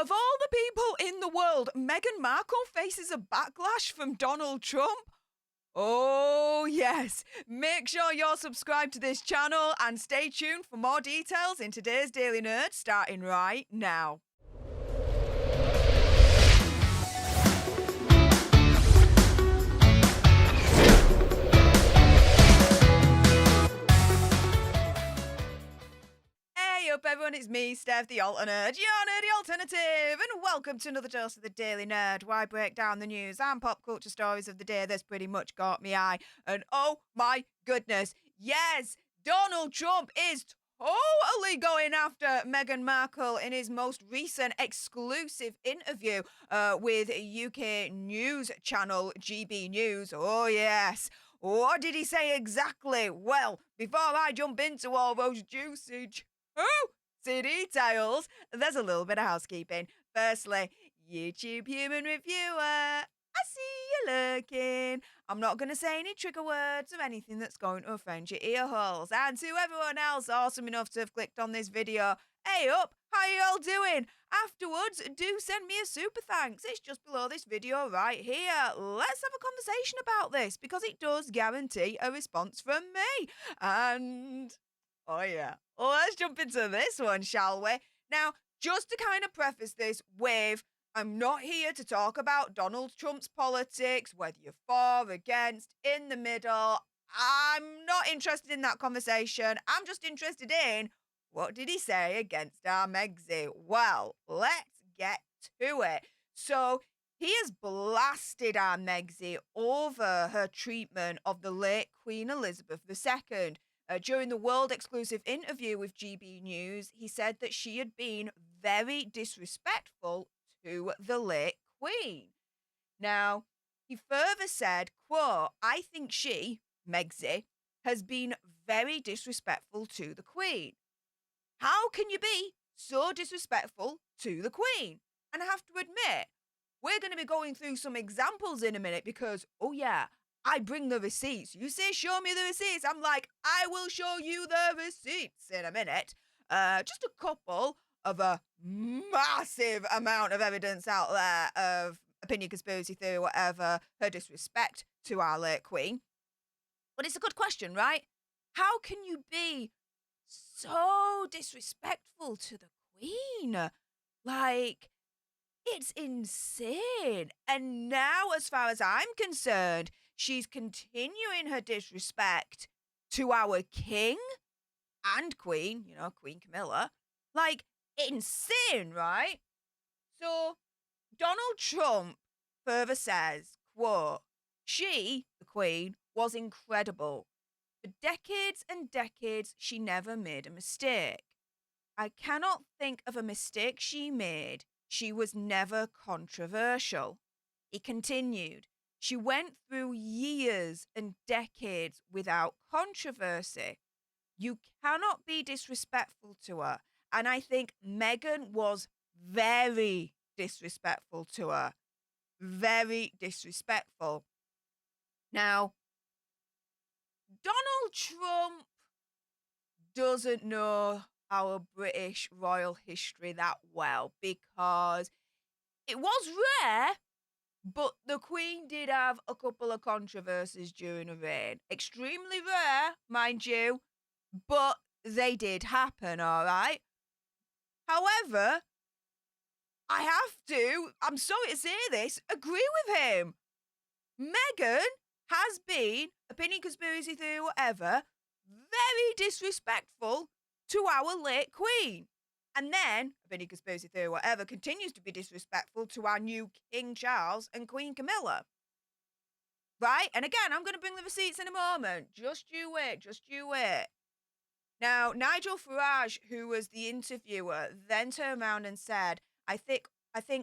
Of all the people in the world, Meghan Markle faces a backlash from Donald Trump. Oh, yes. Make sure you're subscribed to this channel and stay tuned for more details in today's Daily Nerd, starting right now. Hey up everyone, it's me, Stef The Alter Nerd, your nerdy alternative, and welcome to another dose of the Daily Nerd, where I break down the news and pop culture stories of the day that's pretty much caught me eye. And oh my goodness, yes, Donald Trump is totally going after Meghan Markle in his most recent exclusive interview with UK news channel GB News. Oh yes. What did he say exactly? Well, before I jump into all those juicy details, there's a little bit of housekeeping. Firstly, YouTube human reviewer, I see you lurking. I'm not going to say any trigger words or anything that's going to offend your ear holes. And to everyone else awesome enough to have clicked on this video, hey up, how you all doing? Afterwards, do send me a super thanks. It's just below this video right here. Let's have a conversation about this because it does guarantee a response from me. And oh yeah, let's jump into this one, shall we? Now, just to kind of preface this with, I'm not here to talk about Donald Trump's politics, whether you're for, against, in the middle. I'm not interested in that conversation. I'm just interested in, what did he say against our Megsy? Well, let's get to it. So, he has blasted our Megsy over her treatment of the late Queen Elizabeth II. During the world-exclusive interview with GB News, he said that she had been very disrespectful to the late Queen. Now, he further said, quote, I think she, Megsy, has been very disrespectful to the Queen. How can you be so disrespectful to the Queen? And I have to admit, we're going to be going through some examples in a minute because, oh yeah, I bring the receipts. You say, show me the receipts. I'm like, I will show you the receipts in a minute. Just a couple of a massive amount of evidence out there of opinion, conspiracy theory, whatever, her disrespect to our late Queen. But it's a good question, right? How can you be so disrespectful to the Queen? Like, it's insane. And now, as far as I'm concerned, she's continuing her disrespect to our king and queen, Queen Camilla. Like, insane, right? So, Donald Trump further says, quote, she, the queen, was incredible. For decades and decades, she never made a mistake. I cannot think of a mistake she made. She was never controversial. He continued, she went through years and decades without controversy. You cannot be disrespectful to her. And I think Meghan was very disrespectful to her. Very disrespectful. Now, Donald Trump doesn't know our British royal history that well because it was rare, but the Queen did have a couple of controversies during her reign. Extremely rare, mind you, but they did happen, all right? However, I have to, I'm sorry to say this, agree with him. Meghan has been, opinion, conspiracy theory, whatever, very disrespectful to our late Queen. And then, opinion, conspiracy theory, whatever, continues to be disrespectful to our new King Charles and Queen Camilla. Right? And again, I'm going to bring the receipts in a moment. Just you wait. Now, Nigel Farage, who was the interviewer, then turned around and said, I think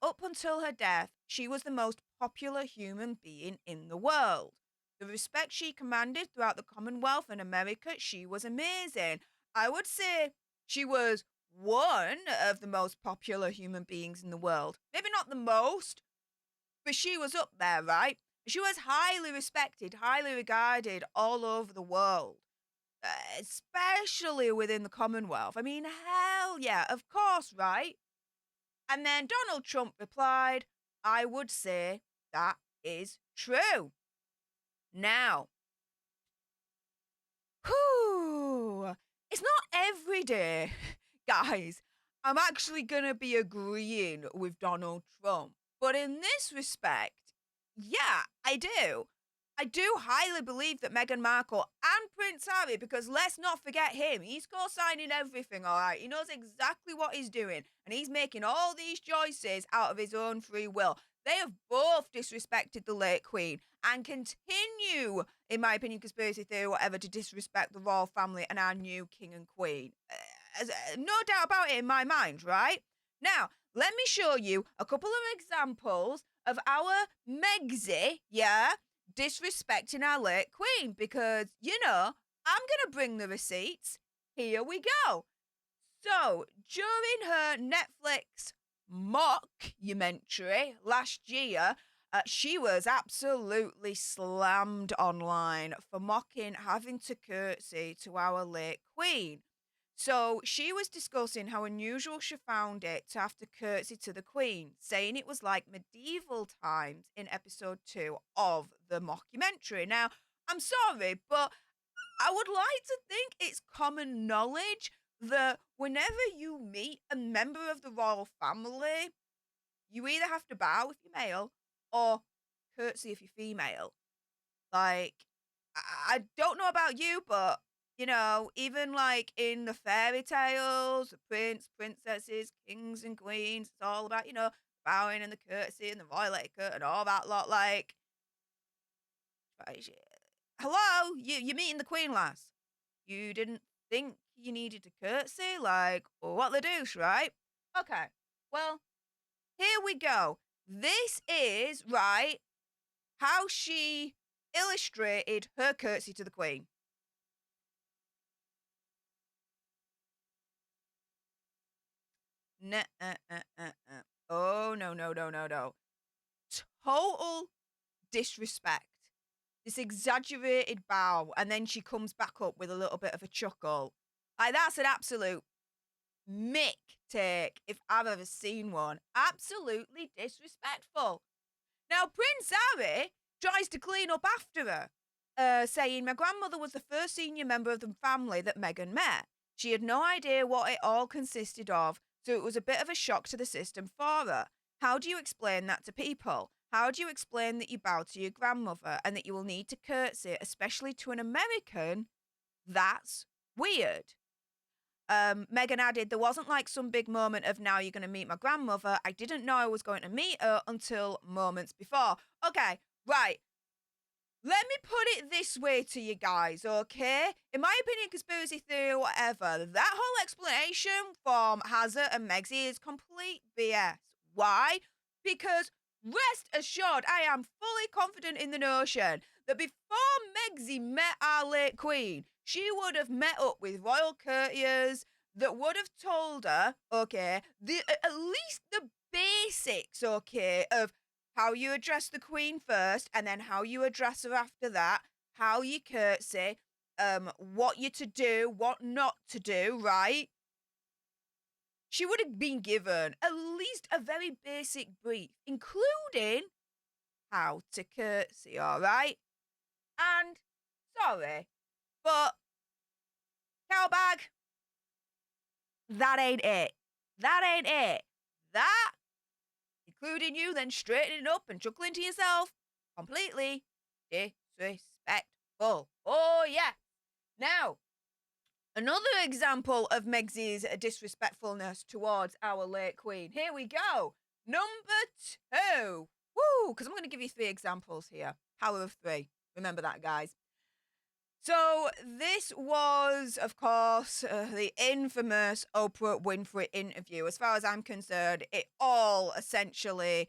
up until her death, she was the most popular human being in the world. The respect she commanded throughout the Commonwealth and America, she was amazing. I would say she was one of the most popular human beings in the world. Maybe not the most, but she was up there, right? She was highly respected, highly regarded all over the world, especially within the Commonwealth. I mean, hell yeah, of course, right? And then Donald Trump replied, I would say that is true. Now, whew, it's not every day, guys, I'm actually going to be agreeing with Donald Trump. But in this respect, yeah, I do. I do highly believe that Meghan Markle and Prince Harry, because let's not forget him. He's co-signing everything, all right? He knows exactly what he's doing, and he's making all these choices out of his own free will. They have both disrespected the late Queen and continue, in my opinion, conspiracy theory, whatever, to disrespect the royal family and our new King and Queen. No doubt about it in my mind, right? Now, let me show you a couple of examples of our Megsy, yeah, disrespecting our late Queen, because, I'm going to bring the receipts. Here we go. So, during her Netflix mockumentary last year, she was absolutely slammed online for mocking having to curtsy to our late Queen. So she was discussing how unusual she found it to have to curtsy to the Queen, saying it was like medieval times in episode 2 of the mockumentary. Now, I'm sorry, but I would like to think it's common knowledge that whenever you meet a member of the royal family, you either have to bow if you're male or curtsy if you're female. Like, I don't know about you, but, even like in the fairy tales, the prince, princesses, kings and queens, it's all about, bowing and the courtesy and the royal etiquette and all that lot. Like, hello, you're meeting the queen, lass. You didn't think you needed to curtsy? Like, what the deuce, right? Okay, well, here we go. This is, right, how she illustrated her curtsy to the Queen. Oh, no, no, no, no, no. Total disrespect. This exaggerated bow, and then she comes back up with a little bit of a chuckle. Like, that's an absolute mick take if I've ever seen one. Absolutely disrespectful. Now, Prince Harry tries to clean up after her, saying, my grandmother was the first senior member of the family that Meghan met. She had no idea what it all consisted of, so it was a bit of a shock to the system for her. How do you explain that to people? How do you explain that you bow to your grandmother and that you will need to curtsy, especially to an American? That's weird. Meghan added, there wasn't like some big moment of now you're going to meet my grandmother. I didn't know I was going to meet her until moments before. Okay, right. Let me put it this way to you guys, okay? In my opinion, conspiracy theory or whatever, that whole explanation from Hazard and Megsy is complete BS. Why? Because rest assured, I am fully confident in the notion that before Megsy met our late Queen, she would have met up with royal courtiers that would have told her, okay, at least the basics, okay, of how you address the Queen first and then how you address her after that, how you curtsy, what you're to do, what not to do, right? She would have been given at least a very basic brief, including how to curtsy, all right? And, sorry, but, cowbag, that ain't it. That ain't it. That, including you then straightening up and chuckling to yourself, completely disrespectful. Oh, yeah. Now, another example of Megsy's disrespectfulness towards our late Queen. Here we go. Number 2. Woo, because I'm going to give you 3 examples here. Power of 3. Remember that, guys. So this was, of course, the infamous Oprah Winfrey interview. As far as I'm concerned, it all essentially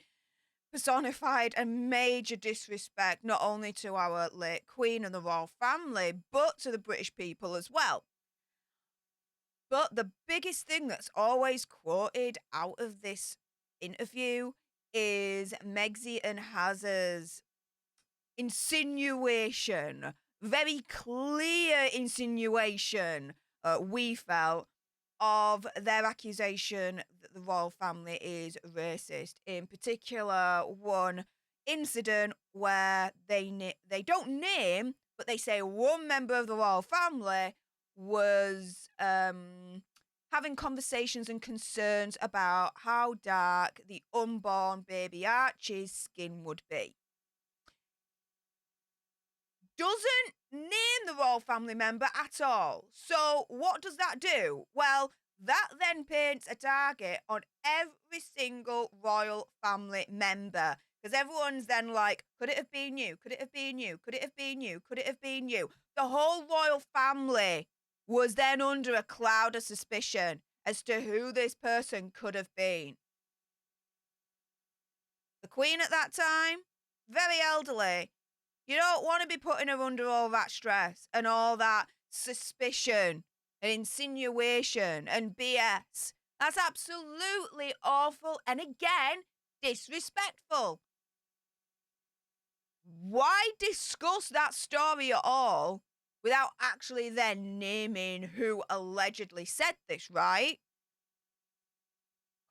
personified a major disrespect not only to our late Queen and the royal family, but to the British people as well. But the biggest thing that's always quoted out of this interview is Megsy and Hazard's insinuation, very clear insinuation, we felt, of their accusation that the royal family is racist. In particular, one incident where they don't name, but they say one member of the royal family was having conversations and concerns about how dark the unborn baby Archie's skin would be. Doesn't name the royal family member at all. So what does that do? Well, that then paints a target on every single royal family member. Because everyone's then like, could it have been you? Could it have been you? Could it have been you? Could it have been you? The whole royal family was then under a cloud of suspicion as to who this person could have been. The Queen at that time, very elderly. You don't want to be putting her under all that stress and all that suspicion and insinuation and BS. That's absolutely awful and, again, disrespectful. Why discuss that story at all without actually then naming who allegedly said this, right?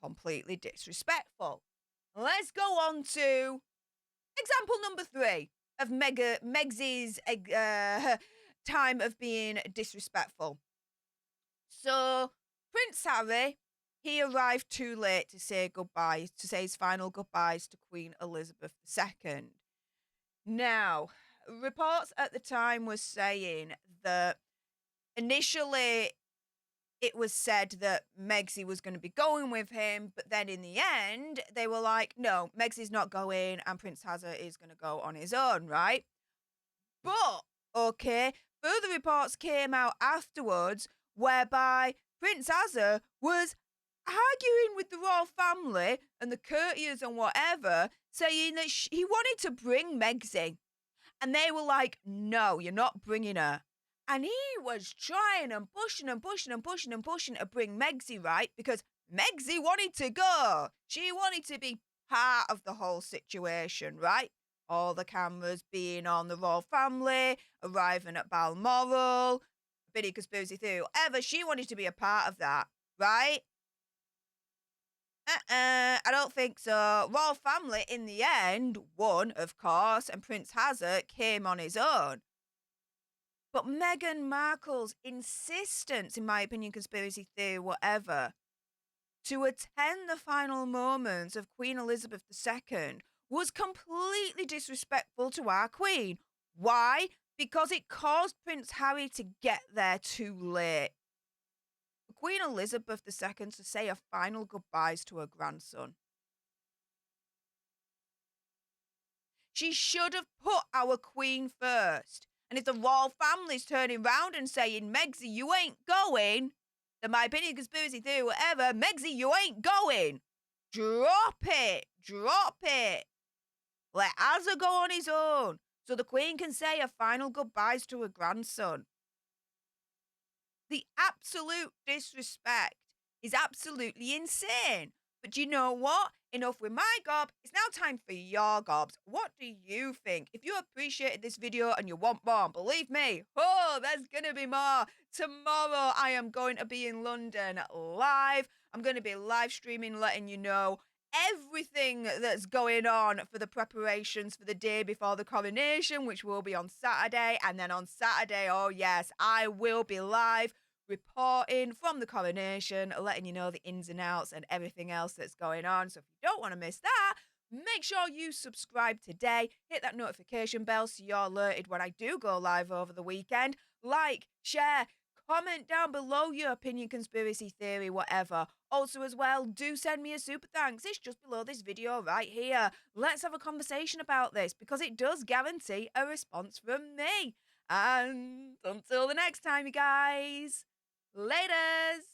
Completely disrespectful. Let's go on to example number 3 of Meg's time of being disrespectful. So, Prince Harry, he arrived too late to say goodbyes, to say his final goodbyes to Queen Elizabeth II. Now, reports at the time were saying that initially it was said that Megsy was going to be going with him, but then in the end, they were like, no, Megsy's not going, and Prince Harry is going to go on his own, right? But, okay, further reports came out afterwards whereby Prince Harry was arguing with the royal family and the courtiers and whatever, saying that he wanted to bring Megsy. And they were like, no, you're not bringing her. And he was trying and pushing and pushing and pushing and pushing to bring Megsy, right? Because Megsy wanted to go. She wanted to be part of the whole situation, right? All the cameras being on the royal family, arriving at Balmoral, Biddy conspiracy theory, whatever. She wanted to be a part of that, right? I don't think so. Royal family, in the end, won, of course, and Prince Harry came on his own. But Meghan Markle's insistence, in my opinion, conspiracy theory, whatever, to attend the final moments of Queen Elizabeth II was completely disrespectful to our Queen. Why? Because it caused Prince Harry to get there too late. Queen Elizabeth II to say her final goodbyes to her grandson. She should have put our Queen first. And if the royal family's turning round and saying, Megsy, you ain't going, then my opinion, conspiracy theory, whatever, Megsy, you ain't going. Drop it. Drop it. Let Azza go on his own so the Queen can say her final goodbyes to her grandson. The absolute disrespect is absolutely insane. But you know what? Enough with my gob. It's now time for your gobs. What do you think? If you appreciated this video and you want more, believe me, there's going to be more. Tomorrow I am going to be in London live. I'm going to be live streaming, letting you know everything that's going on for the preparations for the day before the coronation, which will be on Saturday. And then on Saturday, oh yes, I will be live reporting from the coronation, letting you know the ins and outs and everything else that's going on. So if you don't want to miss that, make sure you subscribe today. Hit that notification bell so you're alerted when I do go live over the weekend. Like, share, comment down below your opinion, conspiracy theory, whatever. Also as well, do send me a super thanks. It's just below this video right here. Let's have a conversation about this because it does guarantee a response from me. And until the next time, you guys, laters!